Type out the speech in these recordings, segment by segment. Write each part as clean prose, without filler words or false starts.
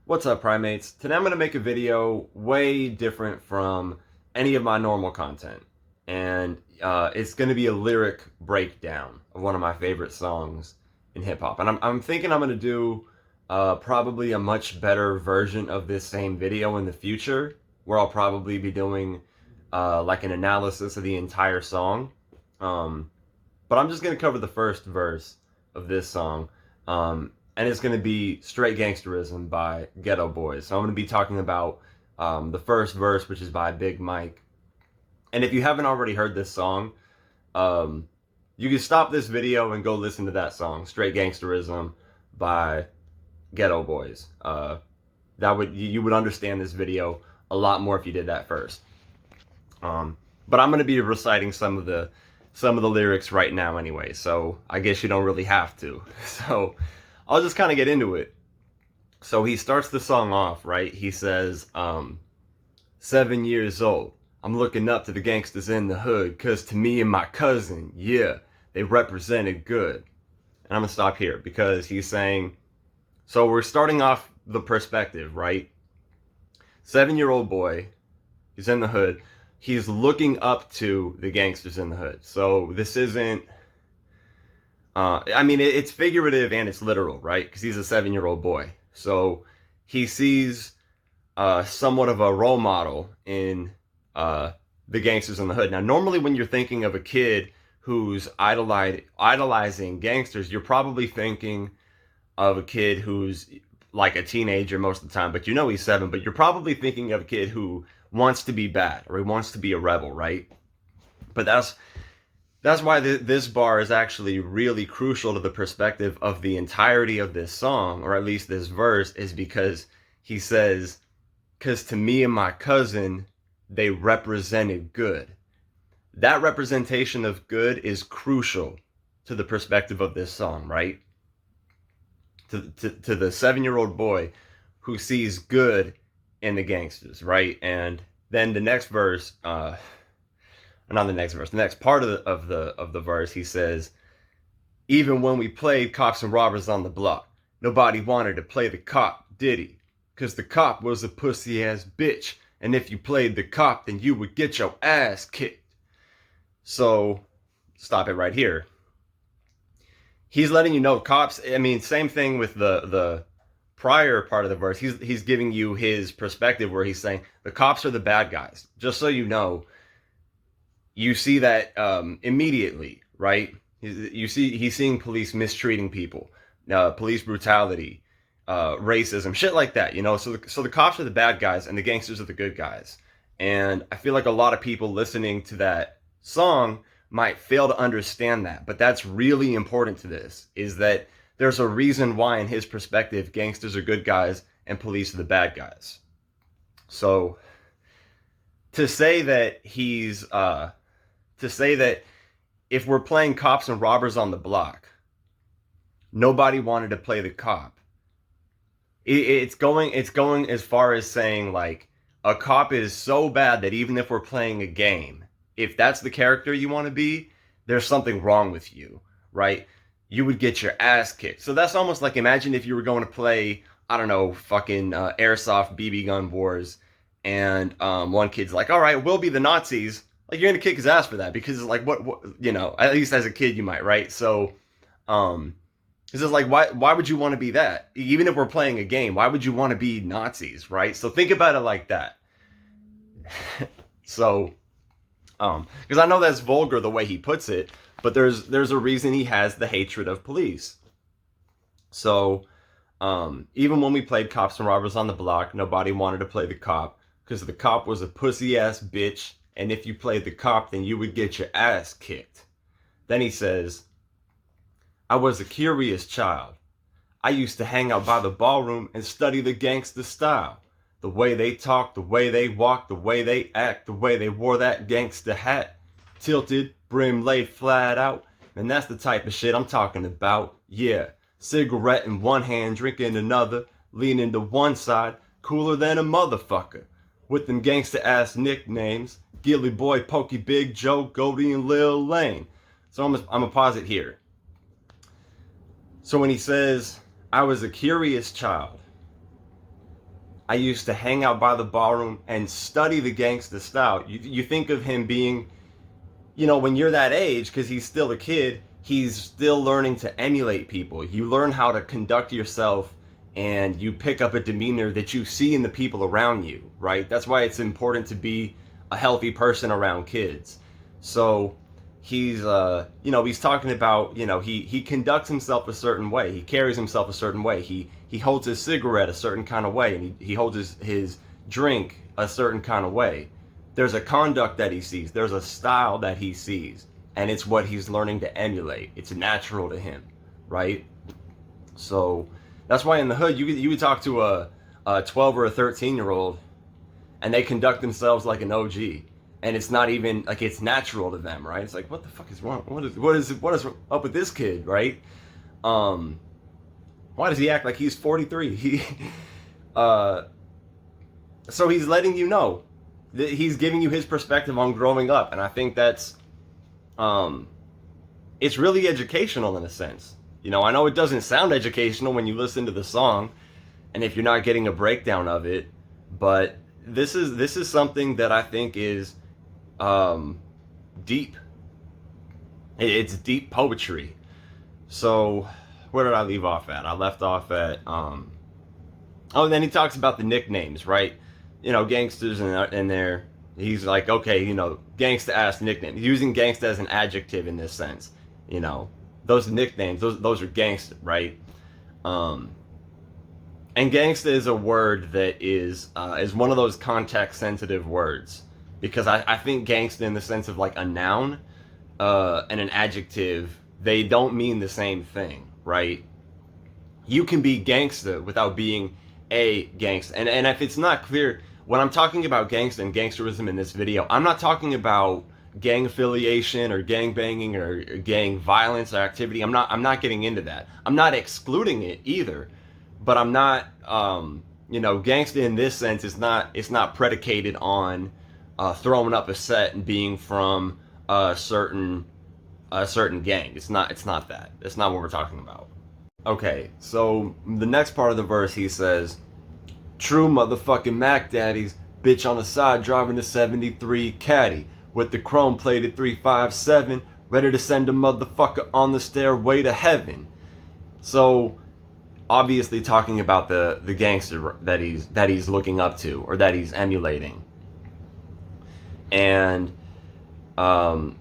What's up, primates? Today I'm going to make a video way different from any of my normal content. And it's going to be a lyric breakdown of one of my favorite songs in hip hop. And I'm thinking I'm going to do probably a much better version of this same video in the future, where I'll probably be doing like an analysis of the entire song. Um, but I'm just going to cover the first verse of this song. And it's going to be Straight Gangsterism by Geto Boys. So I'm going to be talking about the first verse, which is by Big Mike. And if you haven't already heard this song, um, you can stop this video and go listen to that song, Straight Gangsterism by Geto Boys. That would you would understand this video a lot more if you did that first. But I'm going to be reciting some of the lyrics right now anyway, so I guess you don't really have to. So I'll just kind of get into it. So he starts the song off, right? He says, 7 years old. I'm looking up to the gangsters in the hood, cause to me and my cousin, yeah, they represented good. And I'm gonna stop here because he's saying, so we're starting off the perspective, right? 7-year-old boy, he's in the hood. He's looking up to the gangsters in the hood. So this isn't, it's figurative and it's literal, right? Because he's a 7-year-old boy. So he sees somewhat of a role model in the gangsters in the hood. Now, normally when you're thinking of a kid who's idolizing gangsters, you're probably thinking of a kid who's like a teenager most of the time, but you know he's 7, but you're probably thinking of a kid who wants to be bad or he wants to be a rebel, right? But that's why this bar is actually really crucial to the perspective of the entirety of this song, or at least this verse, is because he says, because to me and my cousin, they represented good. That representation of good is crucial to the perspective of this song, right? To the 7-year-old boy who sees good in the gangsters, right? And then the next verse, not the next verse, the next part of the verse, he says, even when we played cops and robbers on the block, nobody wanted to play the cop, did he? Cause the cop was a pussy ass bitch, and if you played the cop, then you would get your ass kicked. So stop it right here. He's letting you know cops, same thing with the prior part of the verse. He's giving you his perspective where he's saying the cops are the bad guys. Just so you know, you see that immediately, right? He's seeing police mistreating people, police brutality, racism, shit like that. So the cops are the bad guys and the gangsters are the good guys. And I feel like a lot of people listening to that song might fail to understand that, but that's really important to this. Is that there's a reason why, in his perspective, gangsters are good guys and police are the bad guys. So to say that if we're playing cops and robbers on the block, nobody wanted to play the cop. It's going as far as saying like a cop is so bad that even if we're playing a game, if that's the character you want to be, there's something wrong with you, right? You would get your ass kicked. So that's almost like, imagine if you were going to play, I don't know, fucking airsoft BB gun wars, and one kid's like, all right, we'll be the Nazis. Like, you're gonna kick his ass for that, because it's like, what at least as a kid you might, right? So it's just like, why would you want to be that? Even if we're playing a game, why would you want to be Nazis, right? So think about it like that. So because I know that's vulgar the way he puts it, but there's a reason he has the hatred of police. So even when we played cops and robbers on the block, nobody wanted to play the cop because the cop was a pussy ass bitch, and if you played the cop, then you would get your ass kicked. Then he says, I was a curious child. I used to hang out by the ballroom and study the gangster style. The way they talk, the way they walk, the way they act, the way they wore that gangster hat. Tilted, brim laid flat out. And that's the type of shit I'm talking about. Yeah, cigarette in one hand, drink in another. Leaning to one side, cooler than a motherfucker. With them gangster ass nicknames. Gilly Boy, Pokey, Big Joe, Goldie, and Lil Lane. So I'm gonna pause it here. So when he says, I was a curious child, I used to hang out by the ballroom and study the gangsta style. You think of him being, when you're that age, because he's still a kid, he's still learning to emulate people. You learn how to conduct yourself and you pick up a demeanor that you see in the people around you, right? That's why it's important to be a healthy person around kids. So he's talking about, he conducts himself a certain way. He carries himself a certain way. He holds his cigarette a certain kind of way, and he holds his drink a certain kind of way. There's a conduct that he sees. There's a style that he sees, and it's what he's learning to emulate. It's natural to him, right? So that's why in the hood, you would talk to a 12 or a 13-year-old, and they conduct themselves like an OG. And it's not even like it's natural to them, right? It's like, what the fuck is wrong? What is up with this kid, right? Why does he act like he's 43? So he's letting you know that he's giving you his perspective on growing up, and I think that's it's really educational in a sense. I know it doesn't sound educational when you listen to the song, and if you're not getting a breakdown of it, but this is something that I think is deep. It's deep poetry. So where did I leave off at? I left off at and then he talks about the nicknames, right? Gangsters in there. He's like, okay, gangsta ass nickname. He's using gangsta as an adjective in this sense. Those nicknames, those are gangsta, right? And gangsta is a word that is one of those context sensitive words, because I think gangsta in the sense of like a noun and an adjective, they don't mean the same thing, right? You can be gangsta without being a gangsta. And if it's not clear, when I'm talking about gangsta and gangsterism in this video, I'm not talking about gang affiliation or gang banging or gang violence or activity. I'm not getting into that. I'm not excluding it either, but I'm not gangsta in this sense is not predicated on throwing up a set and being from a certain gang. It's not that. That's not what we're talking about. Okay, so the next part of the verse, he says, true motherfucking Mac Daddies, bitch on the side driving the 73 caddy with the chrome plated 357, ready to send a motherfucker on the stairway to heaven. So obviously talking about the gangster that he's looking up to, or that he's emulating. And when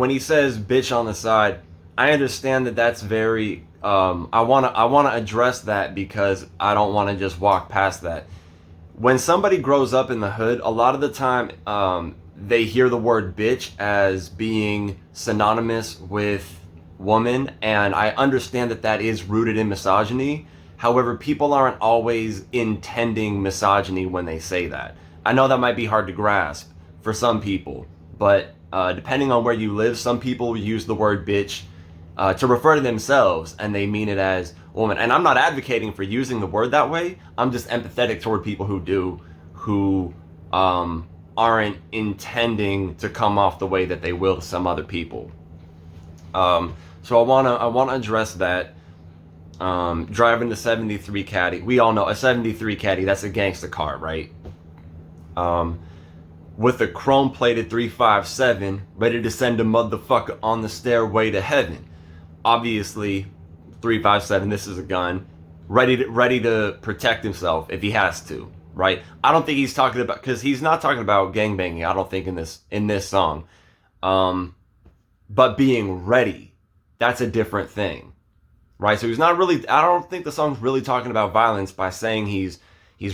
he says bitch on the side, I understand that that's very I want to address that, because I don't want to just walk past that. When somebody grows up in the hood, a lot of the time they hear the word bitch as being synonymous with woman, and I understand that is rooted in misogyny. However, people aren't always intending misogyny when they say that. I know that might be hard to grasp for some people, but depending on where you live, some people use the word bitch to refer to themselves, and they mean it as woman. And I'm not advocating for using the word that way. I'm just empathetic toward people who do, who aren't intending to come off the way that they will to some other people. So I wanna address that. Driving the 73 caddy. We all know a 73 caddy, that's a gangster car, right? With a chrome plated 357, ready to send a motherfucker on the stairway to heaven. Obviously, 357, this is a gun, ready to protect himself if he has to, right? I don't think he's talking about, because he's not talking about gangbanging, I don't think in this song. But being ready, that's a different thing, right? So he's not really, I don't think the song's really talking about violence by saying he's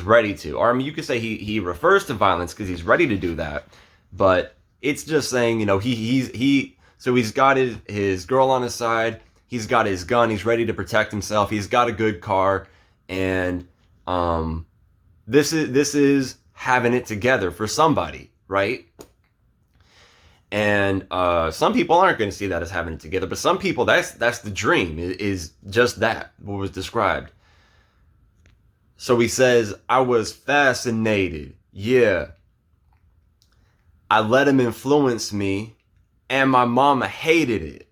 ready to. Or I mean, you could say he refers to violence because he's ready to do that, but it's just saying, so he's got his girl on his side, he's got his gun, he's ready to protect himself, he's got a good car, and this is having it together for somebody, right? And some people aren't going to see that as having it together, but some people, that's the dream, is just that, what was described. So he says, I was fascinated, yeah. I let him influence me, and my mama hated it,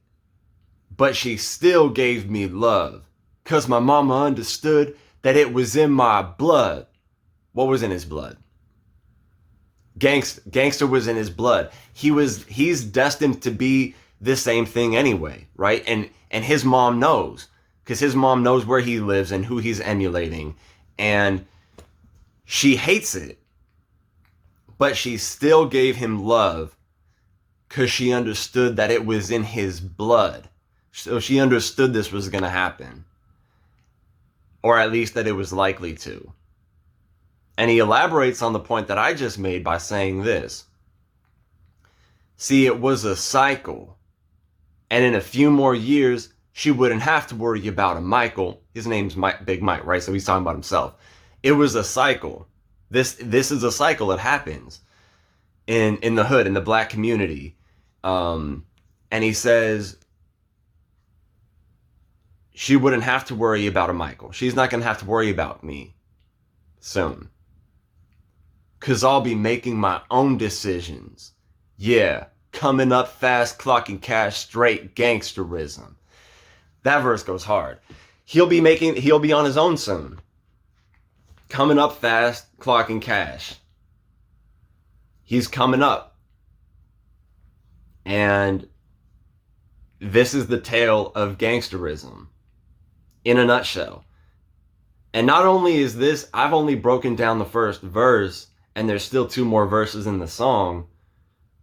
but she still gave me love, 'cause my mama understood that it was in my blood. What was in his blood? Gangster was in his blood. He's destined to be the same thing anyway, right? And his mom knows, because his mom knows where he lives and who he's emulating, and she hates it, but she still gave him love because she understood that it was in his blood. So she understood this was going to happen, or at least that it was likely to. And he elaborates on the point that I just made by saying this. See, it was a cycle. And in a few more years, she wouldn't have to worry about a Michael. His name's Big Mike, right? So he's talking about himself. It was a cycle. This is a cycle that happens in the hood, in the black community. And he says she wouldn't have to worry about a Michael. She's not going to have to worry about me soon. Because I'll be making my own decisions. Yeah, coming up fast, clocking cash, straight gangsterism. That verse goes hard. He'll be on his own soon. Coming up fast, clocking cash. He's coming up. And this is the tale of gangsterism in a nutshell. And not only is this, I've only broken down the first verse, and there's still 2 more verses in the song,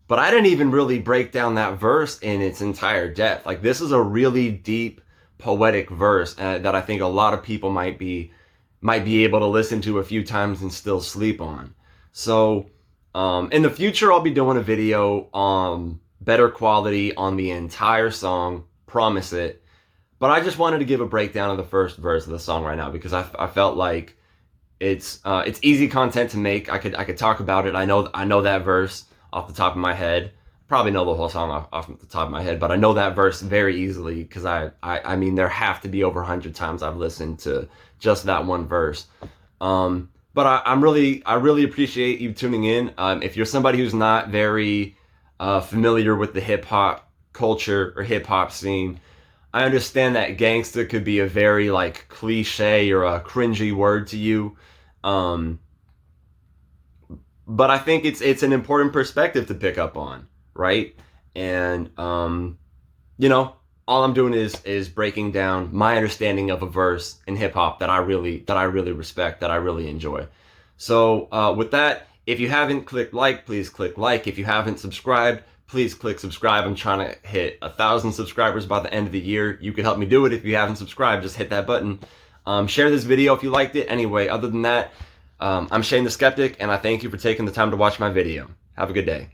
but I didn't even really break down that verse in its entire depth. Like, this is a really deep, poetic verse that I think a lot of people might be able to listen to a few times and still sleep on. So in the future, I'll be doing a video on better quality on the entire song, promise it. But I just wanted to give a breakdown of the first verse of the song right now, because I felt like it's easy content to make. I could talk about it. I know that verse off the top of my head. Probably know the whole song off the top of my head, but I know that verse very easily because I mean, there have to be over 100 times I've listened to just that one verse. But I really appreciate you tuning in. If you're somebody who's not very familiar with the hip hop culture or hip hop scene, I understand that gangsta could be a very like cliche or a cringy word to you. But I think it's an important perspective to pick up on, right? And you know, all I'm doing is breaking down my understanding of a verse in hip hop that I really respect, that I really enjoy. So with that, if you haven't clicked like, please click like. If you haven't subscribed, please click subscribe. I'm trying to hit 1,000 subscribers by the end of the year. You can help me do it. If you haven't subscribed, just hit that button. Share this video if you liked it. Anyway, other than that, I'm Shane the Skeptic, and I thank you for taking the time to watch my video. Have a good day.